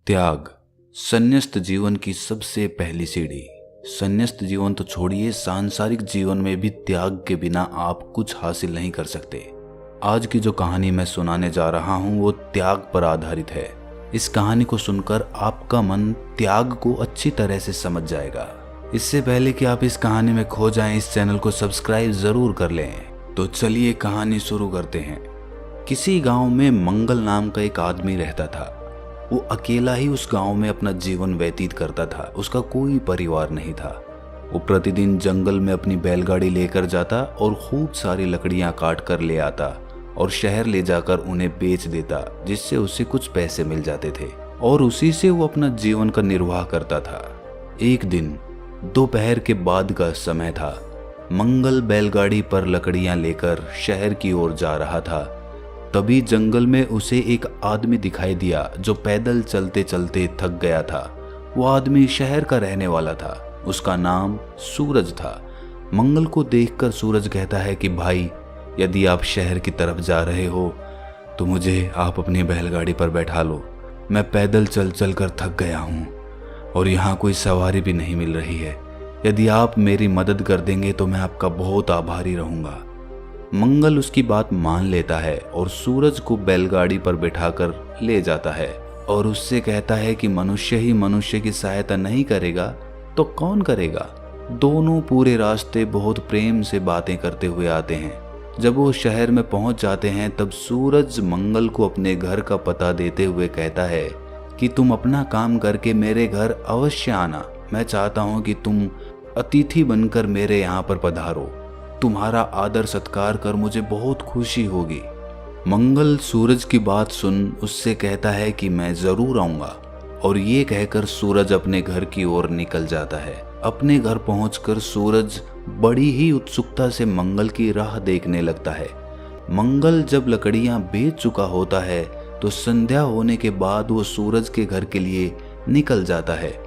त्याग संन्यास्त जीवन की सबसे पहली सीढ़ी। संन्यास्त जीवन तो छोड़िए, सांसारिक जीवन में भी त्याग के बिना आप कुछ हासिल नहीं कर सकते। आज की जो कहानी मैं सुनाने जा रहा हूँ वो त्याग पर आधारित है। इस कहानी को सुनकर आपका मन त्याग को अच्छी तरह से समझ जाएगा। इससे पहले कि आप इस कहानी में खो जाएं, इस चैनल को सब्सक्राइब जरूर कर लें। तो चलिए कहानी शुरू करते हैं। किसी गांव में मंगल नाम का एक आदमी रहता था। वो अकेला ही उस गांव में अपना जीवन व्यतीत करता था। उसका कोई परिवार नहीं था। वो प्रतिदिन जंगल में अपनी बैलगाड़ी लेकर जाता और खूब सारी लकड़ियां काट कर ले आता और शहर ले जाकर उन्हें बेच देता, जिससे उसे कुछ पैसे मिल जाते थे और उसी से वो अपना जीवन का निर्वाह करता था। एक दिन दोपहर के बाद का समय था। मंगल बैलगाड़ी पर लकड़ियां लेकर शहर की ओर जा रहा था। तभी जंगल में उसे एक आदमी दिखाई दिया जो पैदल चलते चलते थक गया था। वो आदमी शहर का रहने वाला था। उसका नाम सूरज था। मंगल को देखकर सूरज कहता है कि भाई, यदि आप शहर की तरफ जा रहे हो तो मुझे आप अपनी बैलगाड़ी पर बैठा लो। मैं पैदल चल चल कर थक गया हूँ और यहाँ कोई सवारी भी नहीं मिल रही है। यदि आप मेरी मदद कर देंगे तो मैं आपका बहुत आभारी रहूँगा। मंगल उसकी बात मान लेता है और सूरज को बैलगाड़ी पर बिठाकर ले जाता है और उससे कहता है कि मनुष्य ही मनुष्य की सहायता नहीं करेगा तो कौन करेगा। दोनों पूरे रास्ते बहुत प्रेम से बातें करते हुए आते हैं। जब वो शहर में पहुंच जाते हैं तब सूरज मंगल को अपने घर का पता देते हुए कहता है कि तुम अपना काम करके मेरे घर अवश्य आना। मैं चाहता हूं कि तुम अतिथि बनकर मेरे यहाँ पर पधारो। तुम्हारा आदर सत्कार कर मुझे बहुत खुशी होगी। मंगल सूरज की बात सुन उससे कहता है कि मैं जरूर आऊंगा और ये कहकर सूरज अपने घर की ओर निकल जाता है। अपने घर पहुंचकर सूरज बड़ी ही उत्सुकता से मंगल की राह देखने लगता है। मंगल जब लकड़ियां बेच चुका होता है तो संध्या होने के बाद वो सूरज के घर के लिए निकल जाता है।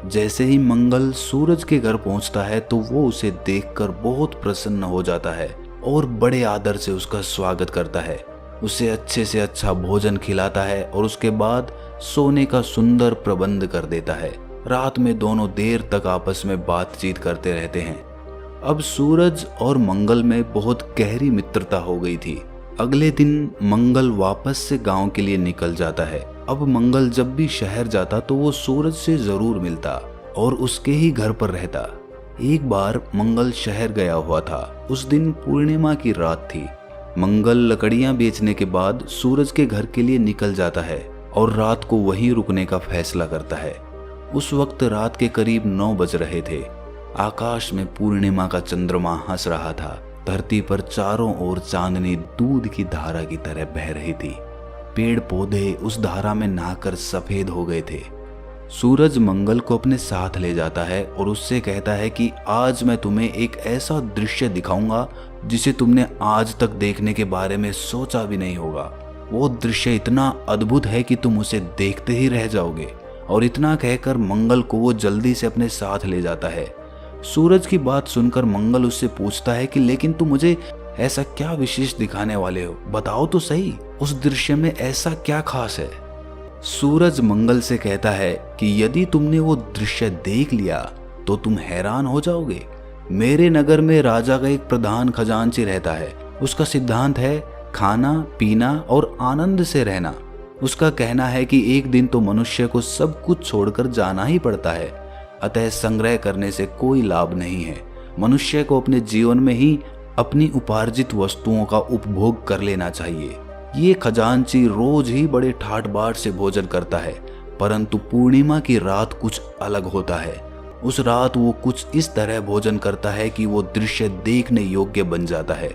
जैसे ही मंगल सूरज के घर पहुंचता है तो वो उसे देखकर बहुत प्रसन्न हो जाता है और बड़े आदर से उसका स्वागत करता है। उसे अच्छे से अच्छा भोजन खिलाता है और उसके बाद सोने का सुंदर प्रबंध कर देता है। रात में दोनों देर तक आपस में बातचीत करते रहते हैं। अब सूरज और मंगल में बहुत गहरी मित्रता हो गई थी। अगले दिन मंगल वापस से गांव के लिए निकल जाता है। अब मंगल जब भी शहर जाता तो वो सूरज से जरूर मिलता और उसके ही घर पर रहता। एक बार मंगल शहर गया हुआ था। उस दिन पूर्णिमा की रात थी। मंगल लकड़ियां बेचने के बाद सूरज के घर के लिए निकल जाता है और रात को वहीं रुकने का फैसला करता है। उस वक्त रात के करीब 9 बज रहे थे। आकाश में पूर्णिमा का चंद्रमा हंस रहा था। धरती पर चारों ओर चांदनी दूध की धारा की तरह बह रही थी। पेड़ पौधे उस धारा में नहाकर सफेद हो गए थे। सूरज मंगल को अपने साथ ले जाता है और उससे कहता है कि आज मैं तुम्हें एक ऐसा दृश्य दिखाऊंगा जिसे तुमने आज तक देखने के बारे में सोचा भी नहीं होगा। वो दृश्य इतना अद्भुत है कि तुम उसे देखते ही रह जाओगे। और इतना कहकर मंगल को वो जल्दी से अपने साथ ले जाता है। सूरज की बात सुनकर मंगल उससे पूछता है कि लेकिन तुम मुझे ऐसा क्या विशेष दिखाने वाले हो, बताओ तो सही, उस दृश्य में ऐसा क्या खास है। सूरज मंगल से कहता है कि यदि तुमने वो दृश्य देख लिया तो तुम हैरान हो जाओगे। मेरे नगर में राजा का एक प्रधान खजांची रहता है। उसका सिद्धांत है खाना पीना और आनंद से रहना। उसका कहना है कि एक दिन तो मनुष्य को सब कुछ छोड़कर जाना ही पड़ता है, अतः संग्रह करने से कोई लाभ नहीं है। मनुष्य को अपने जीवन में ही अपनी उपार्जित वस्तुओं का उपभोग कर लेना चाहिए। ये खजांची रोज ही बड़े ठाट बाट से भोजन करता है, परंतु पूर्णिमा की रात कुछ अलग होता है। उस रात वो कुछ इस तरह भोजन करता है कि वो दृश्य देखने योग्य बन जाता है।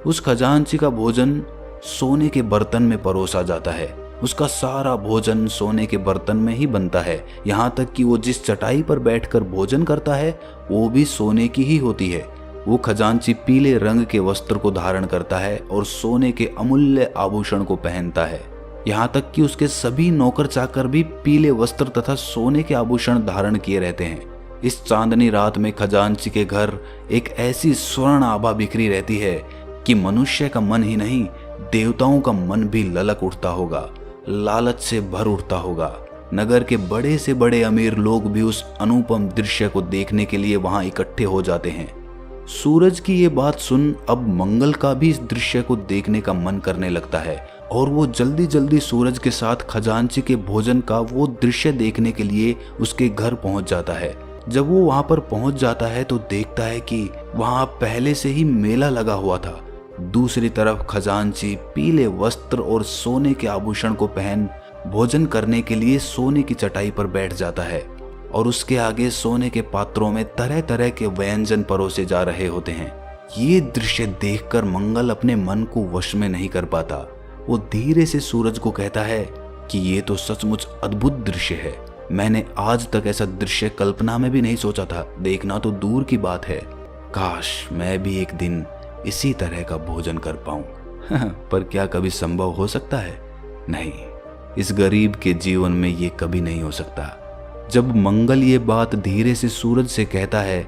उस खजांची का भोजन सोने के बर्तन में परोसा जाता है। उसका सारा भोजन सोने के बर्तन में ही बनता है। यहाँ तक कि वो जिस चटाई पर बैठकर भोजन करता है वो भी सोने की ही होती है। वो खजांची पीले रंग के वस्त्र को धारण करता है और सोने के अमूल्य आभूषण को पहनता है। यहाँ तक कि उसके सभी नौकर चाकर भी पीले वस्त्र तथा सोने के आभूषण धारण किए रहते हैं। इस चांदनी रात में खजांची के घर एक ऐसी स्वर्ण आभा बिखरी रहती है कि मनुष्य का मन ही नहीं, देवताओं का मन भी ललक उठता होगा, लालच से भर उठता होगा। नगर के बड़े से बड़े अमीर लोग भी उस अनुपम दृश्य को देखने के लिए वहां इकट्ठे हो जाते हैं। सूरज की ये बात सुन अब मंगल का भी इस दृश्य को देखने का मन करने लगता है और वो जल्दी जल्दी सूरज के साथ खजांची के भोजन का वो दृश्य देखने के लिए उसके घर पहुंच जाता है। जब वो वहां पर पहुंच जाता है तो देखता है कि वहां पहले से ही मेला लगा हुआ था। दूसरी तरफ खजांची पीले वस्त्र और सोने के आभूषण को पहन भोजन करने के लिए सोने की चटाई पर बैठ जाता है और उसके आगे सोने के पात्रों में तरह तरह के व्यंजन परोसे जा रहे होते हैं। ये दृश्य देखकर मंगल अपने मन को वश में नहीं कर पाता। वो धीरे से सूरज को कहता है कि ये तो सचमुच अद्भुत दृश्य है। मैंने आज तक ऐसा दृश्य कल्पना में भी नहीं सोचा था, देखना तो दूर की बात है। काश मैं भी एक दिन इसी तरह का भोजन कर पाऊं। पर क्या कभी संभव हो सकता है? नहीं, इस गरीब के जीवन में ये कभी नहीं हो सकता। जब मंगल ये बात धीरे से सूरज से कहता है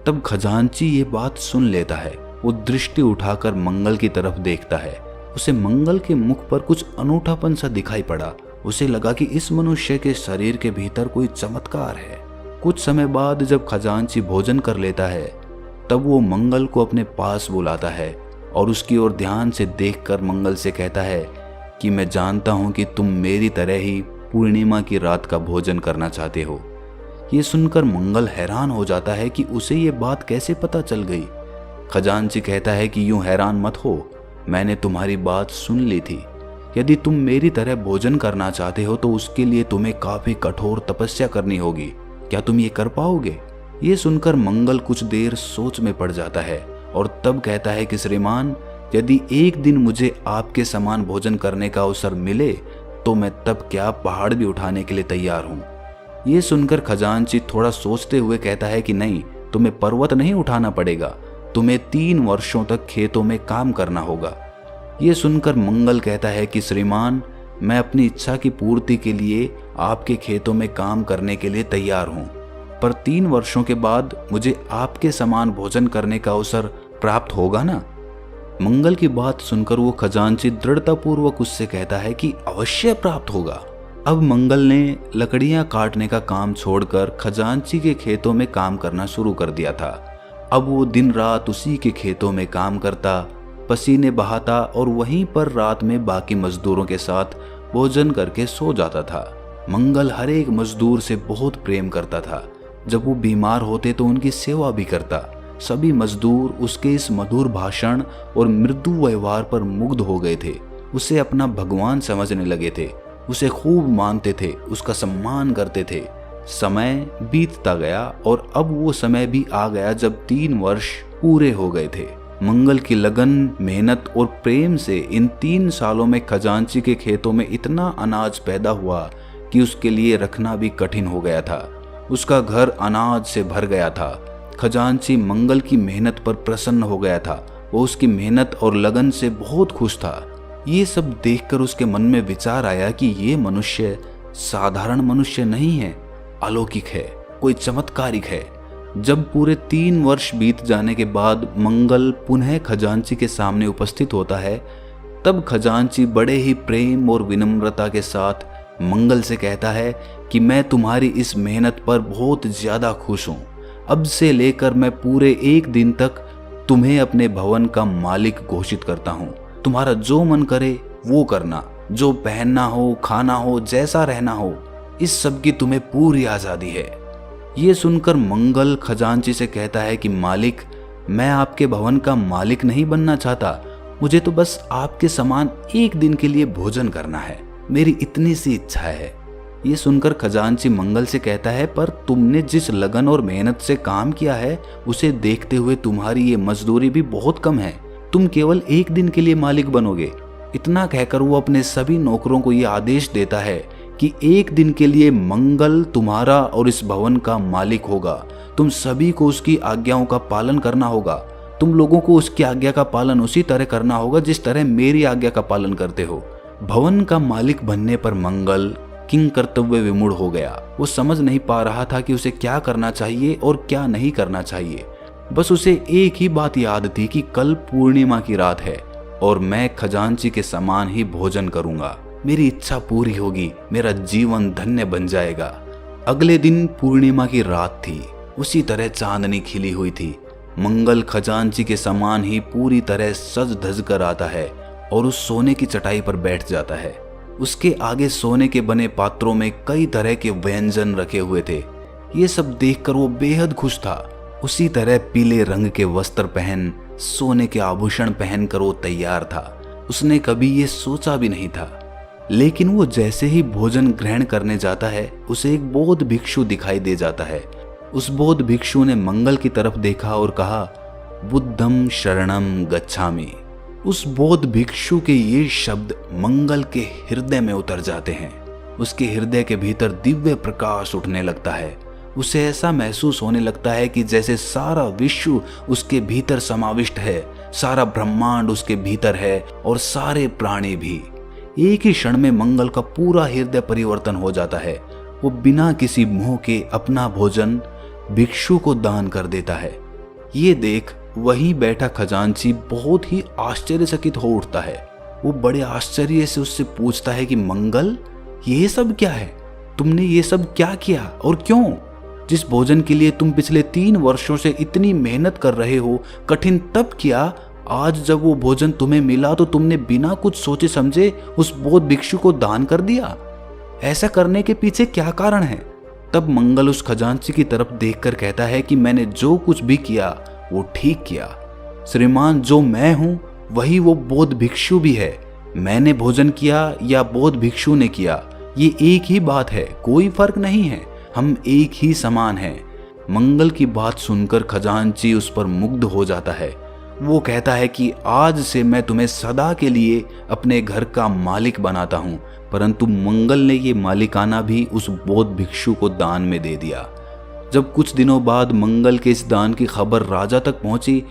तब खजांची ये बात सुन लेता है। वो दृष्टि उठाकर मंगल की तरफ देखता है। उसे मंगल के मुख पर कुछ अनूठापन सा दिखाई पड़ा। उसे लगा कि इस मनुष्य के शरीर के भीतर कोई चमत्कार है। कुछ समय बाद जब खजांची भोजन कर लेता है तब वो मंगल को अपने पास बुलाता है और उसकी ओर ध्यान से देखकर मंगल से कहता है कि मैं जानता हूं कि तुम मेरी तरह ही पूर्णिमा की रात का भोजन करना चाहते हो। ये सुनकर मंगल हैरान हो जाता है कि उसे ये बात कैसे पता चल गई। खजांची कहता है कि यूं हैरान मत हो, मैंने तुम्हारी बात सुन ली थी। यदि तुम मेरी तरह भोजन करना चाहते हो तो उसके लिए तुम्हें काफी कठोर तपस्या करनी होगी। क्या तुम ये कर पाओगे? ये सुनकर मंगल कुछ देर सोच में पड़ जाता है और तब कहता है कि श्रीमान, यदि एक दिन मुझे आपके समान भोजन करने का अवसर मिले तो मैं तब क्या पहाड़ भी उठाने के लिए तैयार हूँ। ये सुनकर खजांची थोड़ा सोचते हुए कहता है कि नहीं, तुम्हें पर्वत नहीं उठाना पड़ेगा, तुम्हें 3 वर्षों तक खेतों में काम करना होगा। ये सुनकर मंगल कहता है कि श्रीमान, मैं अपनी इच्छा की पूर्ति के लिए आपके खेतों में काम करने के लिए तैयार हूँ, पर 3 वर्षों के बाद मुझे आपके समान भोजन करने का अवसर प्राप्त होगा ना? मंगल की बात सुनकर वो खजांची दृढ़तापूर्वक उससे कहता है कि अवश्य प्राप्त होगा। अब मंगल ने लकड़ियां काटने का काम छोड़कर खजांची के खेतों में काम करना शुरू कर दिया था। अब वो दिन रात उसी के खेतों में काम करता, पसीने बहाता और वहीं पर रात में बाकी मजदूरों के साथ भोजन करके सो जाता था। मंगल हर एक मजदूर से बहुत प्रेम करता था। जब वो बीमार होते तो उनकी सेवा भी करता। सभी मजदूर उसके इस मधुर भाषण और मृदु व्यवहार पर मुग्ध हो गए थे। उसे अपना भगवान समझने लगे थे, उसे खूब मानते थे, उसका सम्मान करते थे। समय बीतता गया और अब वो समय भी आ गया जब 3 वर्ष पूरे हो गए थे। मंगल की लगन, मेहनत और प्रेम से इन 3 सालों में खजांची के खेतों में इतना अनाज पैदा हुआ कि उसके लिए रखना भी कठिन हो गया था। उसका घर अनाज से भर गया था। खजांची मंगल की मेहनत पर प्रसन्न हो गया था। वो उसकी मेहनत और लगन से बहुत खुश था। ये सब देखकर उसके मन में विचार आया कि ये मनुष्य साधारण मनुष्य नहीं है, अलौकिक है, कोई चमत्कारिक है। जब पूरे 3 वर्ष बीत जाने के बाद मंगल पुनः खजांची के सामने उपस्थित होता है तब खजांची बड़े ही प्रेम और विनम्रता के साथ मंगल से कहता है कि मैं तुम्हारी इस मेहनत पर बहुत ज्यादा खुश हूँ। अब से लेकर मैं पूरे 1 दिन तक तुम्हें अपने भवन का मालिक घोषित करता हूँ। तुम्हारा जो मन करे वो करना, जो पहनना हो, खाना हो, जैसा रहना हो, इस सब की तुम्हें पूरी आजादी है। ये सुनकर मंगल खजांची से कहता है कि मालिक, मैं आपके भवन का मालिक नहीं बनना चाहता, मुझे तो बस आपके समान 1 दिन के लिए भोजन करना है, मेरी इतनी सी इच्छा है। ये सुनकर खजांची मंगल से कहता है, पर तुमने जिस लगन और मेहनत से काम किया है उसे देखते हुए तुम्हारी ये मजदूरी भी बहुत कम है, तुम केवल 1 दिन के लिए मालिक बनोगे। इतना कहकर वो अपने सभी नौकरों को ये आदेश देता है कि 1 दिन के लिए मंगल तुम्हारा और इस भवन का मालिक होगा। तुम सभी को उसकी आज्ञाओं का पालन करना होगा। तुम लोगों को उसकी आज्ञा का पालन उसी तरह करना होगा जिस तरह मेरी आज्ञा का पालन करते हो। भवन का मालिक बनने पर मंगल किंग कर्तव्य विमूढ़ हो गया। वो समझ नहीं पा रहा था कि उसे क्या करना चाहिए और क्या नहीं करना चाहिए। बस उसे एक ही बात याद थी कि कल पूर्णिमा की रात है और मैं खजांची के समान ही भोजन करूंगा। मेरी इच्छा पूरी होगी, मेरा जीवन धन्य बन जाएगा। अगले दिन पूर्णिमा की रात थी। उसी तरह चांदनी खिली हुई थी। मंगल खजांची के समान ही पूरी तरह सज धज कर आता है और उस सोने की चटाई पर बैठ जाता है। उसके आगे सोने के बने पात्रों में कई तरह के व्यंजन रखे हुए थे। ये सब देखकर वो बेहद खुश था। उसी तरह पीले रंग के वस्त्र पहन, सोने के आभूषण पहनकर वो तैयार था। उसने कभी ये सोचा भी नहीं था। लेकिन वो जैसे ही भोजन ग्रहण करने जाता है, उसे एक बौद्ध भिक्षु दिखाई दे जाता है। उस बौद्ध भिक्षु ने मंगल की तरफ देखा और कहा, बुद्धम शरणम गच्छामि। उस बौद्ध भिक्षु के ये शब्द मंगल के हृदय में उतर जाते हैं। उसके हृदय के भीतर दिव्य प्रकाश उठने लगता है। उसे ऐसा महसूस होने लगता है कि जैसे सारा विश्व उसके भीतर समाविष्ट है, सारा ब्रह्मांड उसके भीतर है और सारे प्राणी भी। एक ही क्षण में मंगल का पूरा हृदय परिवर्तन हो जाता है। वो बिना किसी मोह के अपना भोजन भिक्षु को दान कर देता है। ये देख वहीं बैठा खजांची बहुत ही आश्चर्यचकित हो उठता है। वो बड़े आश्चर्य से उससे पूछता है कि मंगल, ये सब क्या है? तुमने ये सब क्या किया और क्यों? जिस भोजन के लिए तुम पिछले 3 वर्षों से इतनी मेहनत कर रहे हो, कठिन तप किया, आज जब वो भोजन तुम्हें मिला तो तुमने बिना कुछ सोचे समझे उस बौद्ध भिक्षु को दान कर दिया। ऐसा करने के पीछे क्या कारण है? तब मंगल उस खजांची की तरफ देखकर कहता है कि मैंने जो कुछ भी किया वो ठीक किया। श्रीमान, जो मैं हूं वही वो बौद्ध भिक्षु भी है। मैंने भोजन किया या बौद्ध भिक्षु ने किया, ये एक ही बात है, कोई फर्क नहीं है। हम एक ही समान हैं। मंगल की बात सुनकर खजांची उस पर मुग्ध हो जाता है। वो कहता है कि आज से मैं तुम्हें सदा के लिए अपने घर का मालिक बनाता हूँ। परंतु मंगल ने ये मालिकाना भी उस बौद्ध भिक्षु को दान में दे दिया। जब कुछ दिनों बाद मंगल के इस दान की खबर राजा तक पहुंची,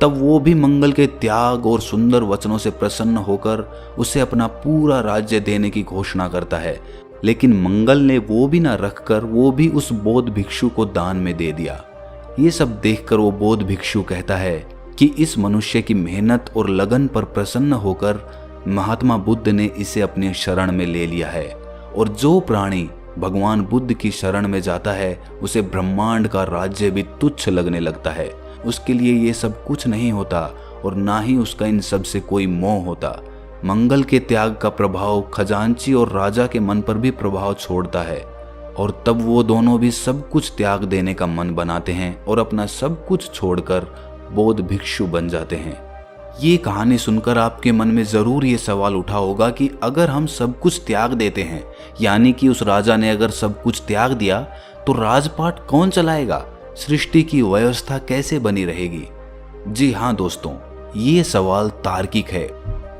तब वो भी मंगल के त्याग और सुंदर वचनों से प्रसन्न होकर उसे अपना पूरा राज्य देने की घोषणा करता है। लेकिन मंगल ने वो भी ना रखकर वो भी उस बौद्ध भिक्षु को दान में दे दिया। ये सब देखकर वो बौद्ध भिक्षु कहता है कि इस मनुष्य की मेहनत और लगन पर प्रसन्न होकर महात्मा बुद्ध ने इसे अपने शरण में ले लिया है। और जो प्राणी भगवान बुद्ध की शरण में जाता है, उसे ब्रह्मांड का राज्य भी तुच्छ लगने लगता है। उसके लिए ये सब कुछ नहीं होता और ना ही उसका इन सब से कोई मोह होता। मंगल के त्याग का प्रभाव खजांची और राजा के मन पर भी प्रभाव छोड़ता है और तब वो दोनों भी सब कुछ त्याग देने का मन बनाते हैं और अपना सब कुछ छोड़कर बौद्ध भिक्षु बन जाते हैं। ये कहानी सुनकर आपके मन में जरूर ये सवाल उठा होगा कि अगर हम सब कुछ त्याग देते हैं, यानी कि उस राजा ने अगर सब कुछ त्याग दिया, तो राजपाट कौन चलाएगा? सृष्टि की व्यवस्था कैसे बनी रहेगी? जी हाँ दोस्तों, ये सवाल तार्किक है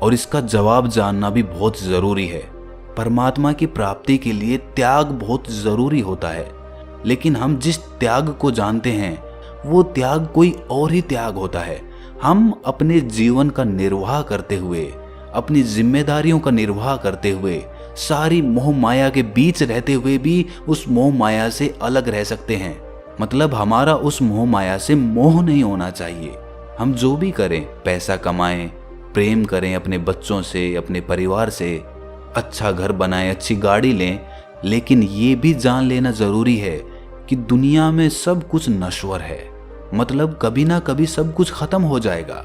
और इसका जवाब जानना भी बहुत जरूरी है। परमात्मा की प्राप्ति के लिए त्याग बहुत जरूरी होता है, लेकिन हम जिस त्याग को जानते हैं वो त्याग कोई और ही त्याग होता है। हम अपने जीवन का निर्वाह करते हुए, अपनी जिम्मेदारियों का निर्वाह करते हुए, सारी मोह माया के बीच रहते हुए भी उस मोह माया से अलग रह सकते हैं। मतलब हमारा उस मोह माया से मोह नहीं होना चाहिए। हम जो भी करें, पैसा कमाएं, प्रेम करें अपने बच्चों से, अपने परिवार से, अच्छा घर बनाएं, अच्छी गाड़ी लें, लेकिन ये भी जान लेना जरूरी है कि दुनिया में सब कुछ नश्वर है। मतलब कभी ना कभी सब कुछ खत्म हो जाएगा।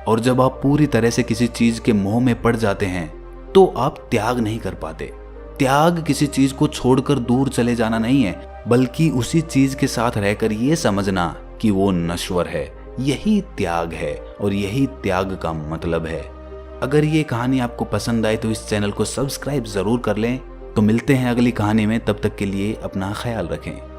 और जब आप पूरी तरह से किसी चीज के मोह में पड़ जाते हैं तो आप त्याग नहीं कर पाते। त्याग किसी चीज को छोड़कर दूर चले जाना नहीं है, बल्कि उसी चीज के साथ रहकर ये समझना कि वो नश्वर है। यही त्याग है और यही त्याग का मतलब है। अगर ये कहानी आपको पसंद आई तो इस चैनल को सब्सक्राइब जरूर कर लें। तो मिलते हैं अगली कहानी में, तब तक के लिए अपना ख्याल रखें।